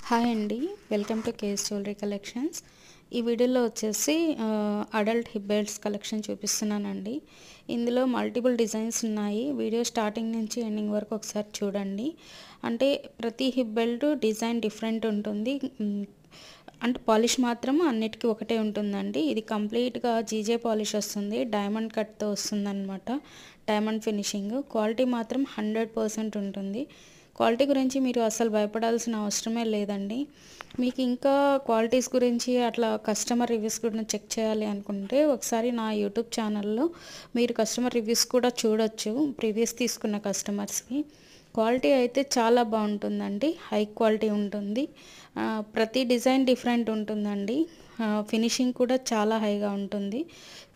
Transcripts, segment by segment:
Hi అండి, welcome to KS jewellery collections. ఈ వీడియోలో వచ్చేసి అడల్ట్ హిప్ బెల్ట్స్ కలెక్షన్ చూపిస్తున్నానండి. ఇందులో మల్టిపుల్ డిజైన్స్ ఉన్నాయి. వీడియో స్టార్టింగ్ నుంచి ఎండింగ్ వరకు ఒకసారి చూడండి. అంటే ప్రతి హిప్ బెల్ట్ డిజైన్ డిఫరెంట్ ఉంటుంది. అంటే పాలిష్ మాత్రం అన్నిటికీ ఒకటే ఉంటుందండి. ఇది కంప్లీట్గా జీజే పాలిష్ వస్తుంది, డైమండ్ కట్తో వస్తుంది అనమాట. డైమండ్ ఫినిషింగ్ క్వాలిటీ మాత్రం 100% ఉంటుంది. క్వాలిటీ గురించి మీరు అసలు భయపడాల్సిన అవసరమే లేదండి. మీకు ఇంకా క్వాలిటీస్ గురించి అట్లా కస్టమర్ రివ్యూస్ కూడా చెక్ చేయాలి అనుకుంటే ఒకసారి నా యూట్యూబ్ ఛానల్లో మీరు కస్టమర్ రివ్యూస్ కూడా చూడొచ్చు. ప్రీవియస్ తీసుకున్న కస్టమర్స్కి క్వాలిటీ అయితే చాలా బాగుంటుందండి. హై క్వాలిటీ ఉంటుంది. ప్రతి డిజైన్ డిఫరెంట్ ఉంటుందండి. ఫినిషింగ్ కూడా చాలా హైగా ఉంటుంది.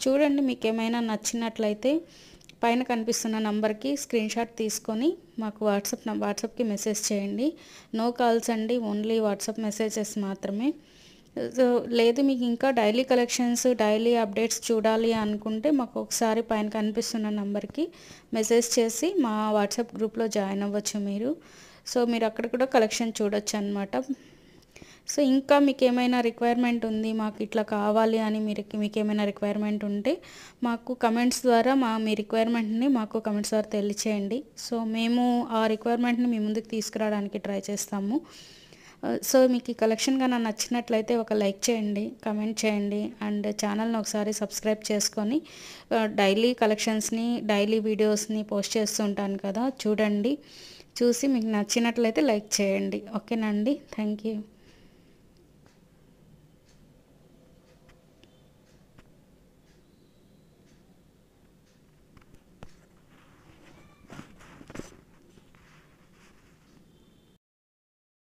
చూడండి, మీకు ఏమైనా నచ్చినట్లయితే పైన కనిపిస్తున్న నంబర్కి స్క్రీన్ షాట్ తీసుకొని మాకు వాట్సాప్కి మెసేజ్ చేయండి. నో కాల్స్ అండి, ఓన్లీ వాట్సాప్ మెసేజెస్ మాత్రమే. సో లేదు, మీకు ఇంకా డైలీ కలెక్షన్స్, డైలీ అప్డేట్స్ చూడాలి అనుకుంటే మాకు ఒకసారి పైన కనిపిస్తున్న నంబర్కి మెసేజ్ చేసి మా వాట్సాప్ గ్రూప్లో జాయిన్ అవ్వచ్చు మీరు. సో మీరు అక్కడ కూడా కలెక్షన్ చూడొచ్చు అనమాట. సో ఇంకా మీకు ఏమైనా రిక్వైర్మెంట్ ఉంది, మాకు ఇట్లా కావాలి అని మీకు ఏమైనా రిక్వైర్మెంట్ ఉంటే మాకు కమెంట్స్ ద్వారా మీ రిక్వైర్మెంట్ని మాకు కమెంట్స్ ద్వారా తెలియచేయండి. సో మేము ఆ రిక్వైర్మెంట్ని మీ ముందుకు తీసుకురావడానికి ట్రై చేస్తాము. సో మీకు ఈ కలెక్షన్ కన్నా నచ్చినట్లయితే ఒక లైక్ చేయండి, కమెంట్ చేయండి, అండ్ ఛానల్ని ఒకసారి సబ్స్క్రైబ్ చేసుకొని డైలీ కలెక్షన్స్ని, డైలీ వీడియోస్ని పోస్ట్ చేస్తూ ఉంటాను కదా, చూడండి. చూసి మీకు నచ్చినట్లయితే లైక్ చేయండి. ఓకేనండి, థ్యాంక్ యూ.